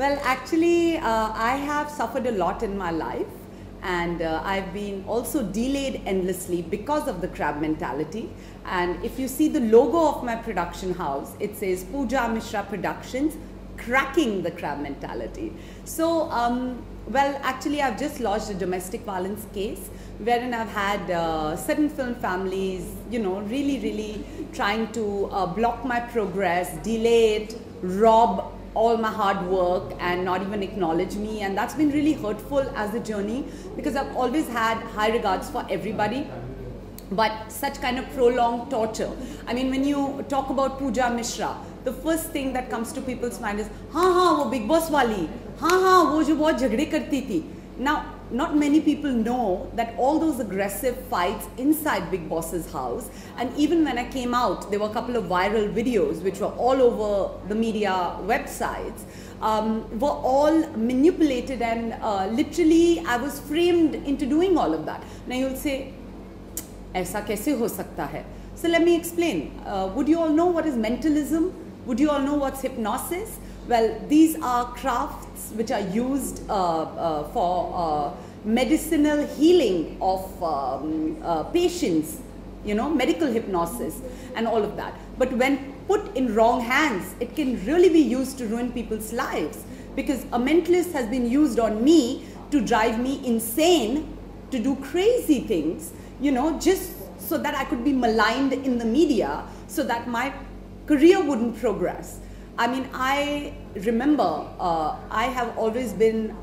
Well, actually, I have suffered a lot in my life, and I've been also delayed endlessly because of the crab mentality. And if you see the logo of my production house, it says Pooja Mishra Productions, cracking the crab mentality. So, well, actually, I've just lodged a domestic violence case wherein I've had certain film families, really trying to block my progress, delay it, rob all my hard work and not even acknowledge me, and that's been really hurtful as a journey, because I've always had high regards for everybody, but such kind of prolonged torture. I mean, when you talk about Pooja Mishra, the first thing that comes to people's mind is, wo Big Boss wali, wo jo bahut jhagde karti thi. Now, not many people know that all those aggressive fights inside Big Boss's house, and even when I came out, there were a couple of viral videos which were all over the media websites, were all manipulated, and literally I was framed into doing all of that. Now you'll say, aisa kaise ho sakta hai? So let me explain. Would you all know what is mentalism? Would you all know what's hypnosis? Well, these are crafts which are used for medicinal healing of patients, medical hypnosis and all of that. But when put in wrong hands, it can really be used to ruin people's lives, because a mentalist has been used on me to drive me insane, to do crazy things, just so that I could be maligned in the media, so that my career wouldn't progress. I mean, I remember I have always been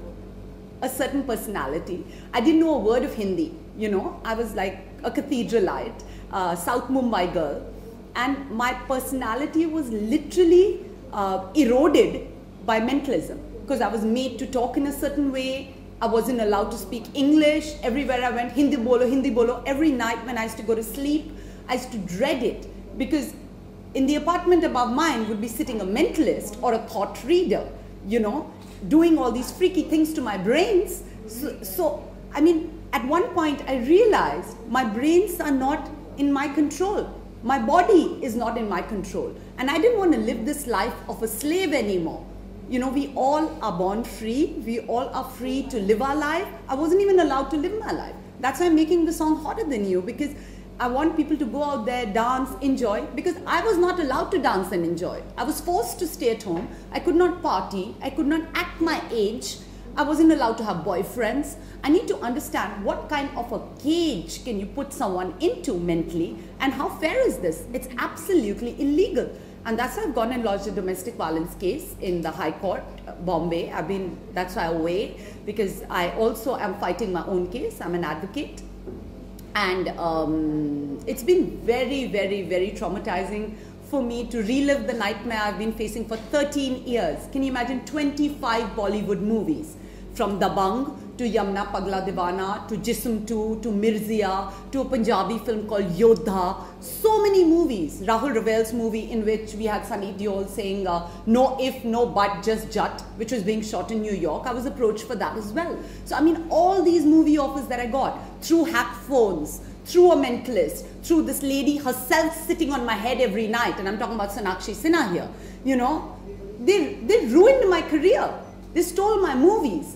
a certain personality. I didn't know a word of Hindi, I was like a cathedralite, South Mumbai girl, and my personality was literally eroded by mentalism, because I was made to talk in a certain way. I wasn't allowed to speak English. Everywhere I went, Hindi bolo, Hindi bolo. Every night when I used to go to sleep, I used to dread it, because in the apartment above mine would be sitting a mentalist or a thought reader, doing all these freaky things to my brains. So, I mean, at one point I realized my brains are not in my control. My body is not in my control. And I didn't want to live this life of a slave anymore. We all are born free. We all are free to live our life. I wasn't even allowed to live my life. That's why I'm making the song Hotter Than You, because I want people to go out there, dance, enjoy, because I was not allowed to dance and enjoy. I was forced to stay at home. I could not party. I could not act my age. I wasn't allowed to have boyfriends. I need to understand what kind of a cage can you put someone into mentally, and how fair is this? It's absolutely illegal. And that's why I've gone and lodged a domestic violence case in the High Court, Bombay. That's why I away, because I also am fighting my own case. I'm an advocate. And it's been very traumatizing for me to relive the nightmare I've been facing for 13 years. Can you imagine 25 Bollywood movies? From Dabang to Yamna Pagla Divana to Jism 2 to Mirzia to a Punjabi film called Yodha. So many movies. Rahul Ravel's movie, in which we had Sunny Deol saying no if, no but, just jut, which was being shot in New York. I was approached for that as well. So I mean, all these movie offers that I got through hack phones, through a mentalist, through this lady herself sitting on my head every night, and I'm talking about Sonakshi Sinha here, they ruined my career. They stole my movies.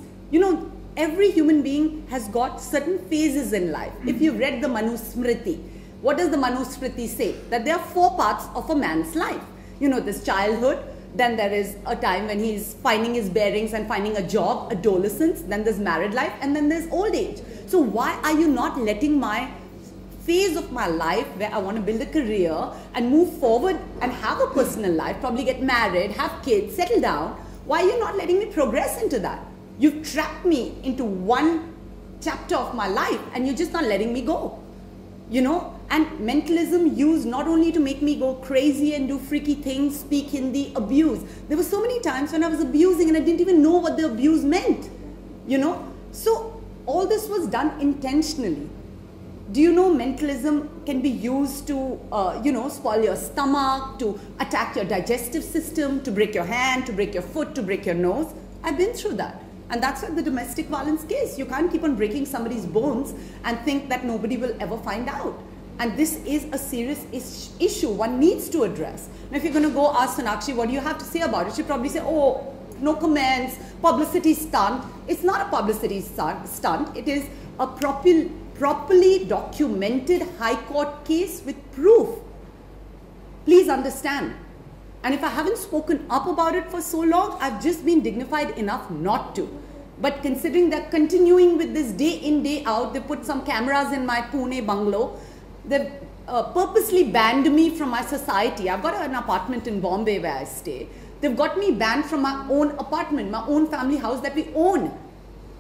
Every human being has got certain phases in life. If you've read the Manusmriti, what does the Manusmriti say? That there are 4 parts of a man's life. There's childhood, then there is a time when he's finding his bearings and finding a job, adolescence, then there's married life, and then there's old age. So why are you not letting my phase of my life, where I want to build a career and move forward and have a personal life, probably get married, have kids, settle down, why are you not letting me progress into that? You've trapped me into one chapter of my life and you're just not letting me go. And mentalism used not only to make me go crazy and do freaky things, speak Hindi, abuse. There were so many times when I was abusing and I didn't even know what the abuse meant. So all this was done intentionally. Do you know mentalism can be used to, spoil your stomach, to attack your digestive system, to break your hand, to break your foot, to break your nose? I've been through that. And that's like the domestic violence case. You can't keep on breaking somebody's bones and think that nobody will ever find out. And this is a serious issue one needs to address. Now, if you're going to go ask Sonakshi, what do you have to say about it? She'll probably say, oh, no comments, publicity stunt. It's not a publicity stunt. It is a properly documented High Court case with proof. Please understand. And if I haven't spoken up about it for so long, I've just been dignified enough not to. But considering that continuing with this day in, day out, they put some cameras in my Pune bungalow. They've purposely banned me from my society. I've got an apartment in Bombay where I stay. They've got me banned from my own apartment, my own family house that we own.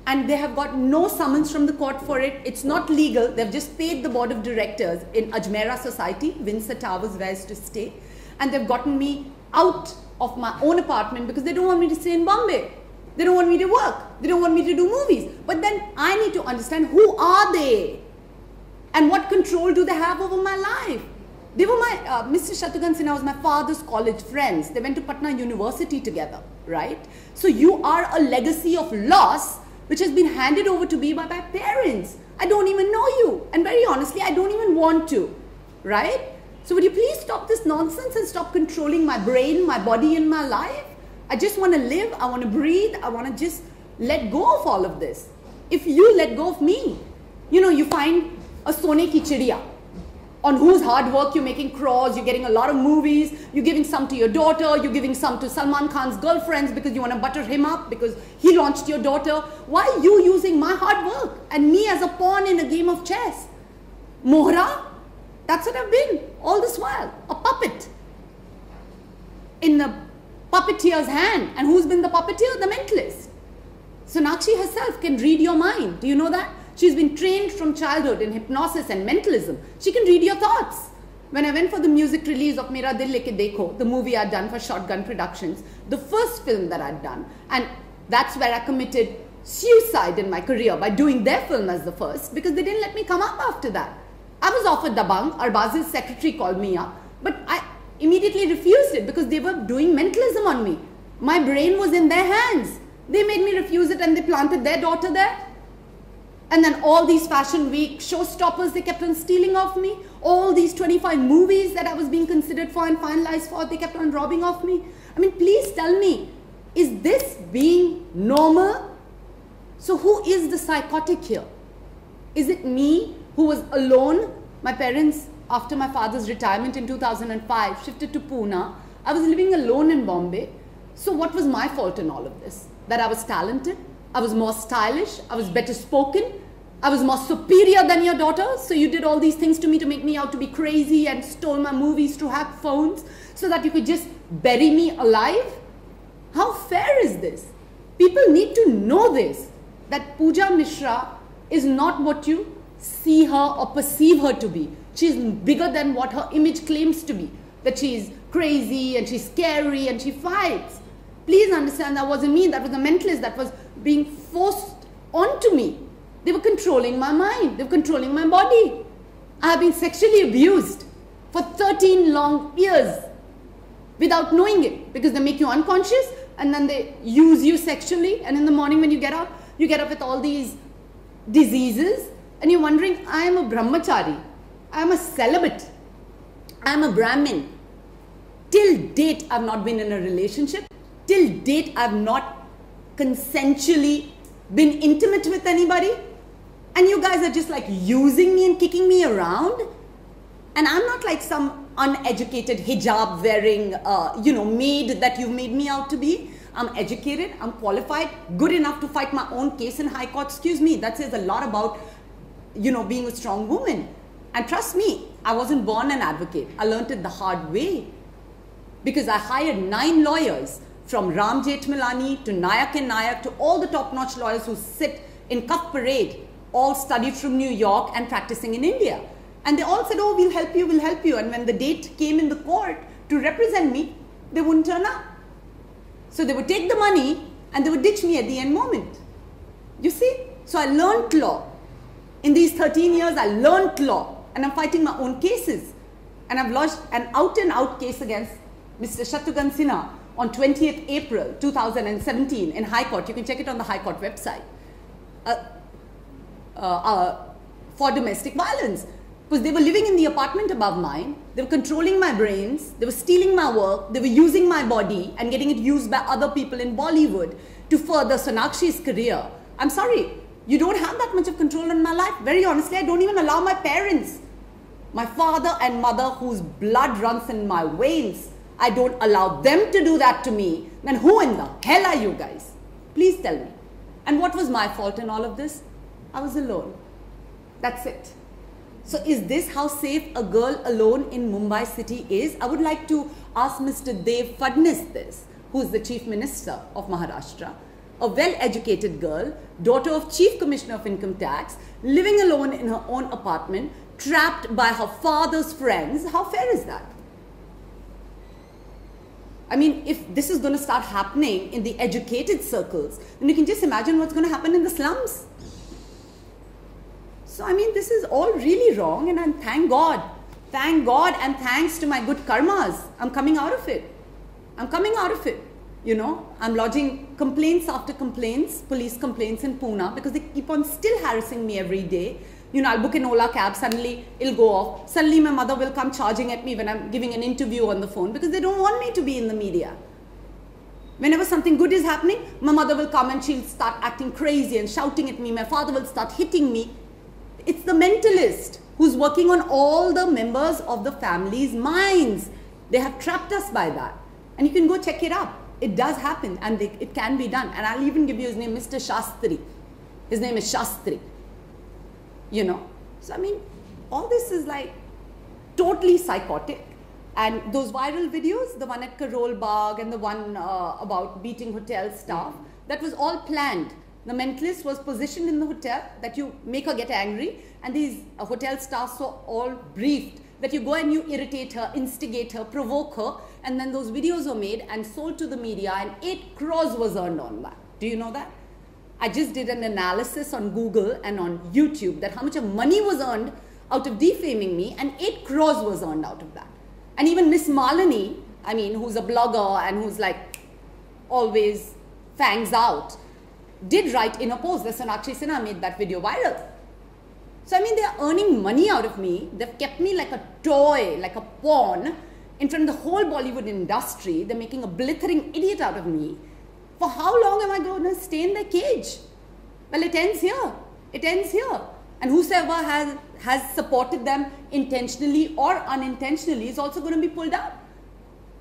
And they have got no summons from the court for it. It's not legal. They've just paid the board of directors in Ajmera Society, Windsor Towers, where I used to stay. And they've gotten me out of my own apartment because they don't want me to stay in Bombay. They don't want me to work. They don't want me to do movies. But then I need to understand, who are they? And what control do they have over my life? They were my, Mr. Shatrughan Sinha was my father's college friends. They went to Patna University together, right? So you are a legacy of loss which has been handed over to me by my parents. I don't even know you. And very honestly, I don't even want to, right? So would you please stop this nonsense and stop controlling my brain, my body, and my life? I just want to live, I want to breathe, I want to just let go of all of this. If you let go of me, you know, you find a Sone ki chidiya, on whose hard work you're making crores, you're getting a lot of movies, you're giving some to your daughter, you're giving some to Salman Khan's girlfriends because you want to butter him up because he launched your daughter. Why are you using my hard work and me as a pawn in a game of chess? Mohra? That's what I've been all this while, a puppet in the puppeteer's hand. And who's been the puppeteer? The mentalist. Sonakshi herself can read your mind. Do you know that? She's been trained from childhood in hypnosis and mentalism. She can read your thoughts. When I went for the music release of Mera Dil Leke Dekho, the movie I'd done for Shotgun Productions, the first film that I'd done, and that's where I committed suicide in my career by doing their film as the first, because they didn't let me come up after that. I was offered Dabang. Arbaz's secretary called me up, but I immediately refused it because they were doing mentalism on me. My brain was in their hands. They made me refuse it and they planted their daughter there. And then all these Fashion Week showstoppers, they kept on stealing off me. All these 25 movies that I was being considered for and finalized for, they kept on robbing off me. I mean, please tell me, is this being normal? So who is the psychotic here? Is it me who was alone? My parents, after my father's retirement in 2005, shifted to Pune. I was living alone in Bombay. So what was my fault in all of this? That I was talented, I was more stylish, I was better spoken, I was more superior than your daughter. So you did all these things to me to make me out to be crazy and stole my movies to hack phones so that you could just bury me alive? How fair is this? People need to know this, that Pooja Mishra is not what you see her or perceive her to be. She's bigger than what her image claims to be. That she's crazy and she's scary and she fights. Please understand, that wasn't me. That was a mentalist that was being forced onto me. They were controlling my mind. They were controlling my body. I have been sexually abused for 13 long years without knowing it, because they make you unconscious and then they use you sexually. And in the morning when you get up with all these diseases and you're wondering, I am a brahmachari. I am a celibate. I am a Brahmin. Till date, I've not been in a relationship. Till date, I've not consensually been intimate with anybody. And you guys are just like using me and kicking me around. And I'm not like some uneducated hijab wearing, maid that you've made me out to be. I'm educated, I'm qualified, good enough to fight my own case in High Court. Excuse me, that says a lot about, being a strong woman. And trust me, I wasn't born an advocate. I learned it the hard way. Because I hired 9 lawyers, from Ram Jethmalani to Nayak and Nayak to all the top-notch lawyers who sit in Cuff Parade, all studied from New York and practicing in India. And they all said, oh, we'll help you, we'll help you. And when the date came in the court to represent me, they wouldn't turn up. So they would take the money and they would ditch me at the end moment. You see? So I learned law. In these 13 years, I learned law. And I'm fighting my own cases. And I've lodged an out-and-out case against Mr. Shatrughan Sinha on 20th April 2017 in High Court. You can check it on the High Court website. For domestic violence. Because they were living in the apartment above mine, they were controlling my brains, they were stealing my work, they were using my body and getting it used by other people in Bollywood to further Sonakshi's career. I'm sorry, you don't have that much of control on my life. Very honestly, I don't even allow my parents, my father and mother whose blood runs in my veins, I don't allow them to do that to me. Then who in the hell are you guys? Please tell me. And what was my fault in all of this? I was alone. That's it. So is this how safe a girl alone in Mumbai city is? I would like to ask Mr. Dev Fadnis this, who is the Chief Minister of Maharashtra, a well-educated girl, daughter of Chief Commissioner of Income Tax, living alone in her own apartment, trapped by her father's friends. How fair is that? I mean, if this is going to start happening in the educated circles, then you can just imagine what's going to happen in the slums. So, I mean, this is all really wrong, and thank God and thanks to my good karmas, I'm coming out of it. I'm coming out of it. You know, I'm lodging complaints after complaints, police complaints in Pune, because they keep on still harassing me every day. You know, I'll book an Ola cab, suddenly it'll go off. Suddenly my mother will come charging at me when I'm giving an interview on the phone, because they don't want me to be in the media. Whenever something good is happening, my mother will come and she'll start acting crazy and shouting at me. My father will start hitting me. It's the mentalist who's working on all the members of the family's minds. They have trapped us by that. And you can go check it up. It does happen, and it can be done. And I'll even give you his name, Mr. Shastri. His name is Shastri. You know. So, I mean, all this is like totally psychotic. And those viral videos, the one at Karol Bagh and the one about beating hotel staff, that was all planned. The mentalist was positioned in the hotel that you make her get angry, and these hotel staffs were all briefed that you go and you irritate her, instigate her, provoke her, and then those videos were made and sold to the media, and 8 crores was earned on that. Do you know that? I just did an analysis on Google and on YouTube that how much of money was earned out of defaming me, and 8 crores was earned out of that. And even Miss Malini, I mean, who's a blogger and who's like always fangs out, did write in a post that Sonakshi Sinha made that video viral. So, I mean, they're earning money out of me. They've kept me like a toy, like a pawn in front of the whole Bollywood industry. They're making a blithering idiot out of me. For how long am I going to stay in the cage? Well, it ends here. It ends here. And whosoever has supported them intentionally or unintentionally is also going to be pulled out.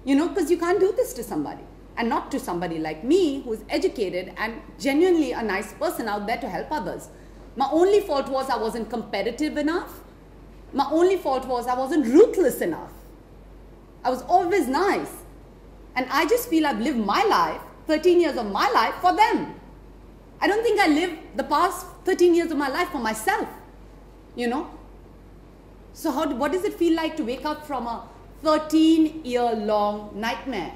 You know, because you can't do this to somebody. And not to somebody like me, who's educated and genuinely a nice person out there to help others. My only fault was I wasn't competitive enough. My only fault was I wasn't ruthless enough. I was always nice. And I just feel I've lived my life, 13 years of my life, for them. I don't think I lived the past 13 years of my life for myself. You know? So what does it feel like to wake up from a 13-year-long nightmare?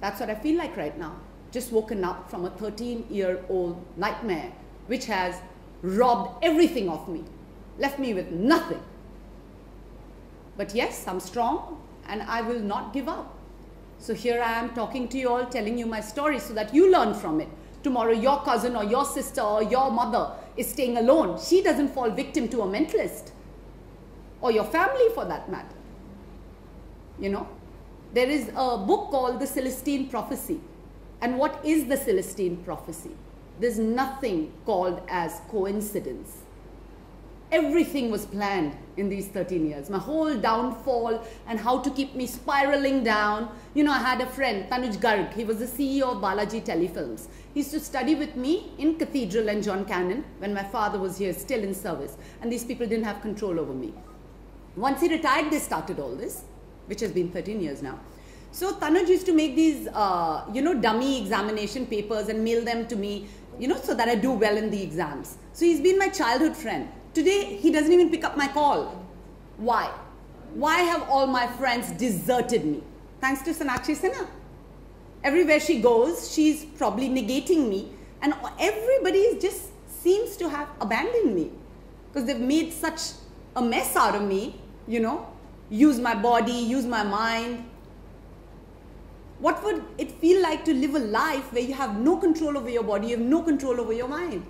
That's what I feel like right now. Just woken up from a 13-year-old nightmare, which has robbed everything of me, left me with nothing. But yes, I'm strong and I will not give up. So here I am talking to you all, telling you my story so that you learn from it. Tomorrow your cousin or your sister or your mother is staying alone. She doesn't fall victim to a mentalist, or your family for that matter. You know, there is a book called The Celestine Prophecy. And what is the Celestine Prophecy? There's nothing called as coincidence. Everything was planned in these 13 years. My whole downfall and how to keep me spiraling down. You know, I had a friend, Tanuj Garg. He was the CEO of Balaji Telefilms. He used to study with me in Cathedral and John Cannon when my father was here, still in service. And these people didn't have control over me. Once he retired, they started all this, which has been 13 years now. So Tanuj used to make these, you know, dummy examination papers and mail them to me, you know, so that I do well in the exams. So he's been my childhood friend. Today, he doesn't even pick up my call. Why? Why have all my friends deserted me? Thanks to Sonakshi Sinha. Everywhere she goes, she's probably negating me. And everybody just seems to have abandoned me. Because they've made such a mess out of me, you know. Use my body, use my mind. What would it feel like to live a life where you have no control over your body, you have no control over your mind?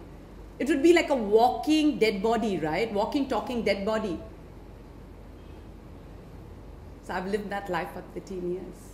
It would be like a walking dead body, right? Walking, talking dead body. I've lived that life for 13 years.